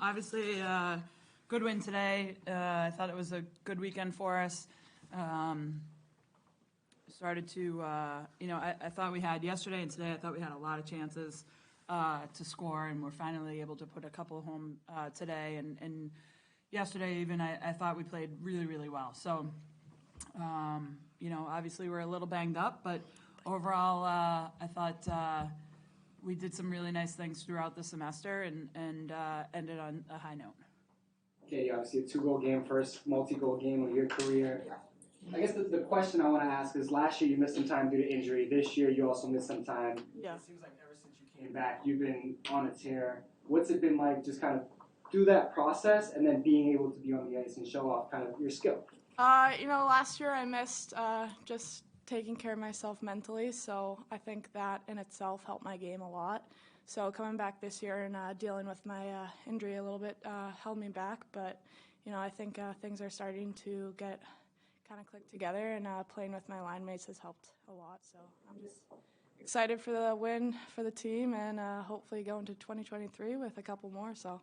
Obviously, good win today. I thought it was a good weekend for us. Started to, I thought we had yesterday and today, I thought we had a lot of chances to score, and we're finally able to put a couple home today. And yesterday even, I thought we played really, really well. So, obviously we're a little banged up, but overall, I thought we did some really nice things throughout the semester and ended on a high note. Katie, obviously a 2-goal game, first multi-goal game of your career. I guess the question I want to ask is, last year you missed some time due to injury. This year you also missed some time. Yeah. It seems like ever since you came back, you've been on a tear. What's it been like just kind of through that process and then being able to be on the ice and show off kind of your skill? Last year I missed just taking care of myself mentally, so I think that in itself helped my game a lot. So coming back this year and dealing with my injury a little bit held me back, but I think things are starting to get kind of click together, and playing with my line mates has helped a lot. So I'm just excited for the win for the team, and hopefully go into 2023 with a couple more. So,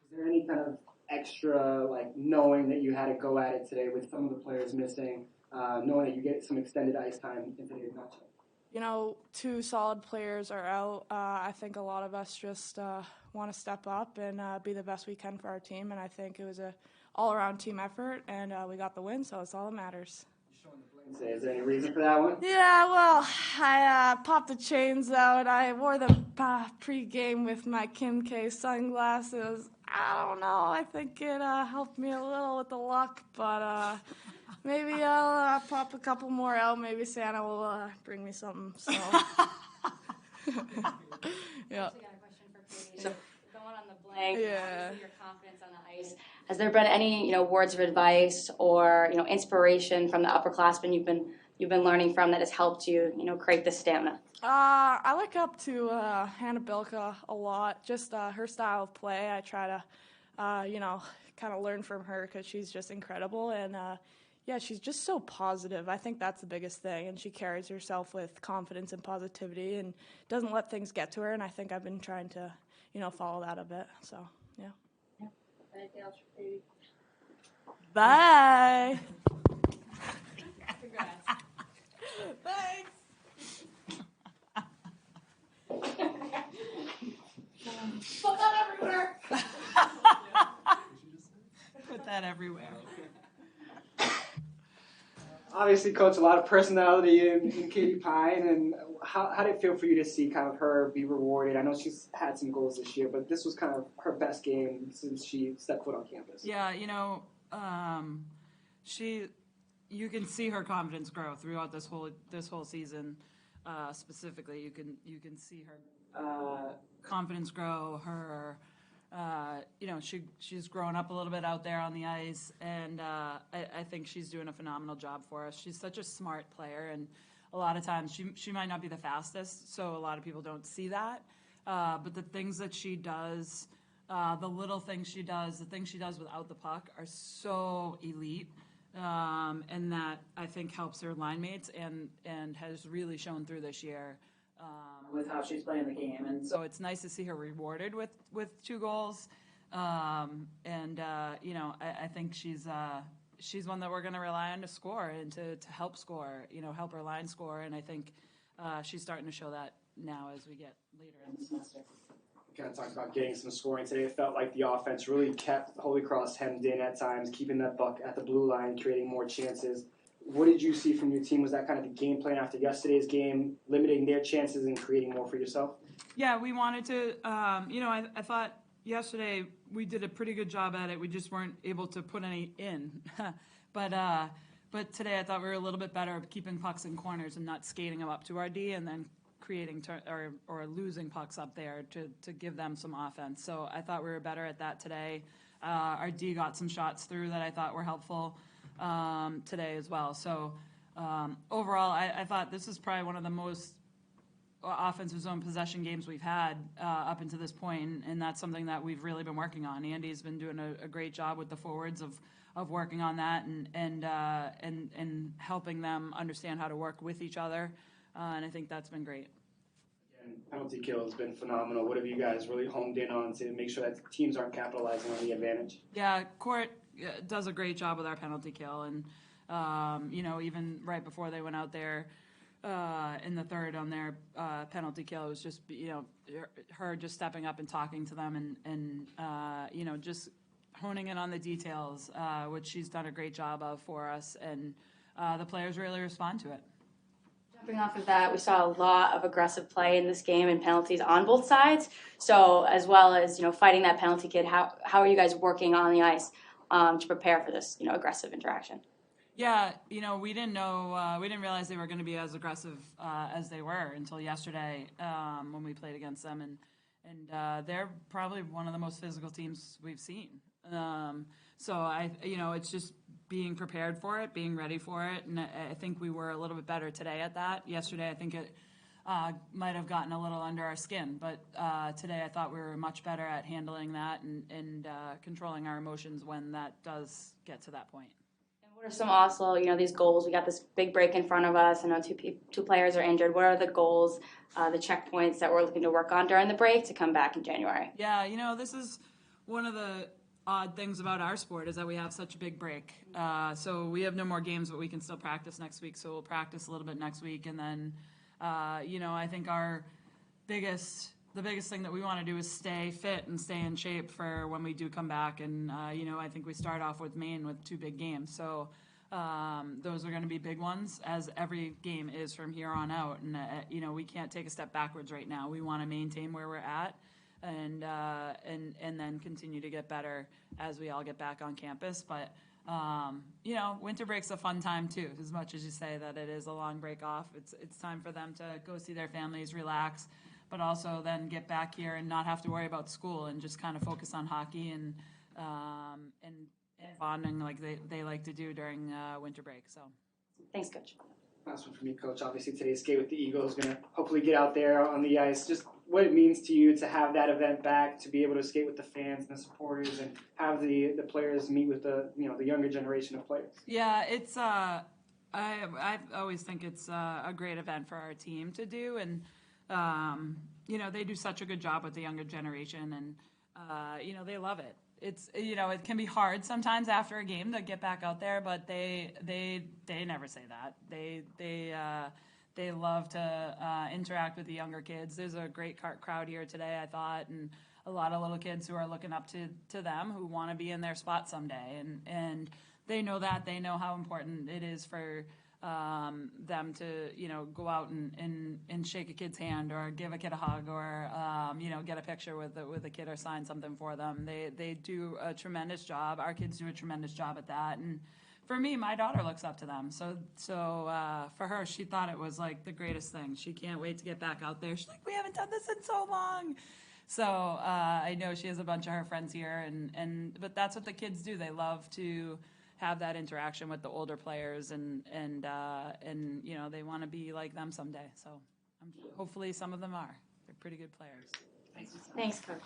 is there any kind of extra, knowing that you had to go at it today with some of the players missing, knowing that you get some extended ice time in today's matchup? Two solid players are out. I think a lot of us just want to step up and be the best we can for our team, and I think it was a all-around team effort, and we got the win, so it's all that matters. You're showing the blame today. Is there any reason for that one? Yeah, well, I popped the chains out. I wore them pre-game with my Kim K sunglasses. I don't know. I think it helped me a little with the luck, but maybe I'll pop a couple more out. Maybe Santa will bring me something. So, yeah. I actually got a question for Katie. So going on the blank, obviously your confidence on the ice. Has there been any words of advice or inspiration from the upperclassmen you've been learning from that has helped you create this stamina? I look up to Hannah Bilka a lot. Just her style of play. I try to kind of learn from her because she's just incredible, and she's just so positive. I think that's the biggest thing, and she carries herself with confidence and positivity and doesn't let things get to her, and I think I've been trying to follow that a bit. So yeah. Anything else for Katie? Bye. Congrats. Thanks. Put that everywhere. Put that everywhere. Obviously, Coach, a lot of personality in Katie Pine, and how did it feel for you to see kind of her be rewarded? I know she's had some goals this year, but this was kind of her best game since she stepped foot on campus. Yeah, you can see her confidence grow throughout this whole season. Specifically, you can see her confidence grow. Her, she's grown up a little bit out there on the ice, and I think she's doing a phenomenal job for us. She's such a smart player, and a lot of times she might not be the fastest, so a lot of people don't see that. But the things that she does, the little things she does, the things she does without the puck are so elite. And that I think helps her line mates and has really shown through this year with how she's playing the game. And so it's nice to see her rewarded with 2 goals. I think she's one that we're going to rely on to score and to help score, help her line score. And I think she's starting to show that now as we get later in the semester. Kind of talked about getting some scoring today. It felt like the offense really kept Holy Cross hemmed in at times, keeping that buck at the blue line, creating more chances. What did you see from your team? Was that kind of the game plan after yesterday's game, limiting their chances and creating more for yourself? Yeah, we wanted to, I thought yesterday we did a pretty good job at it. We just weren't able to put any in. But today I thought we were a little bit better at keeping pucks in corners and not skating them up to our D and then creating or losing pucks up there to give them some offense. So I thought we were better at that today. Our D got some shots through that I thought were helpful today as well. So overall, I thought this is probably one of the most offensive zone possession games we've had up until this point, and that's something that we've really been working on. Andy's been doing a great job with the forwards of working on that and helping them understand how to work with each other, and I think that's been great. And penalty kill has been phenomenal. What have you guys really honed in on to make sure that teams aren't capitalizing on the advantage? Yeah, Court does a great job with our penalty kill, and even right before they went out there in the third on their penalty kill, it was just her just stepping up and talking to them and just honing in on the details, which she's done a great job of for us, and the players really respond to it. Jumping off of that, we saw a lot of aggressive play in this game and penalties on both sides. So as well as fighting that penalty kid, how are you guys working on the ice to prepare for this aggressive interaction? Yeah, we didn't know, we didn't realize they were going to be as aggressive as they were until yesterday when we played against them, and they're probably one of the most physical teams we've seen. So it's just being prepared for it, being ready for it, and I think we were a little bit better today at that. Yesterday, I think it might have gotten a little under our skin, but today I thought we were much better at handling that and controlling our emotions when that does get to that point. And what are some also, these goals? We got this big break in front of us. I know two players are injured. What are the goals, the checkpoints that we're looking to work on during the break to come back in January? Yeah, this is one of the odd things about our sport is that we have such a big break. So we have no more games, but we can still practice next week. So we'll practice a little bit next week, and then I think the biggest thing that we want to do is stay fit and stay in shape for when we do come back. And I think we start off with Maine with 2 big games. So those are going to be big ones, as every game is from here on out. And we can't take a step backwards right now. We want to maintain where we're at. And then continue to get better as we all get back on campus. But winter break's a fun time too. As much as you say that it is a long break off, it's time for them to go see their families, relax, but also then get back here and not have to worry about school and just kind of focus on hockey and bonding like they like to do during winter break. So, thanks, Coach. Last one for me, Coach. Obviously, today's skate with the Eagles is going to hopefully get out there on the ice. Just what it means to you to have that event back, to be able to skate with the fans and the supporters, and have the players meet with the younger generation of players. Yeah, it's I always think it's a great event for our team to do, and they do such a good job with the younger generation, and they love it. It's it can be hard sometimes after a game to get back out there, but they never say that. They love to interact with the younger kids. There's a great crowd here today, I thought, and a lot of little kids who are looking up to them, who want to be in their spot someday, and they know that. They know how important it is for them to go out and shake a kid's hand or give a kid a hug or get a picture with a kid or sign something for them. They do a tremendous job. Our kids do a tremendous job at that, and for me, my daughter looks up to them. So for her, she thought it was like the greatest thing. She can't wait to get back out there. She's like, we haven't done this in so long. So I know she has a bunch of her friends here, but that's what the kids do. They love to have that interaction with the older players, and they want to be like them someday. So hopefully some of them are. They're pretty good players. Thanks, Coach.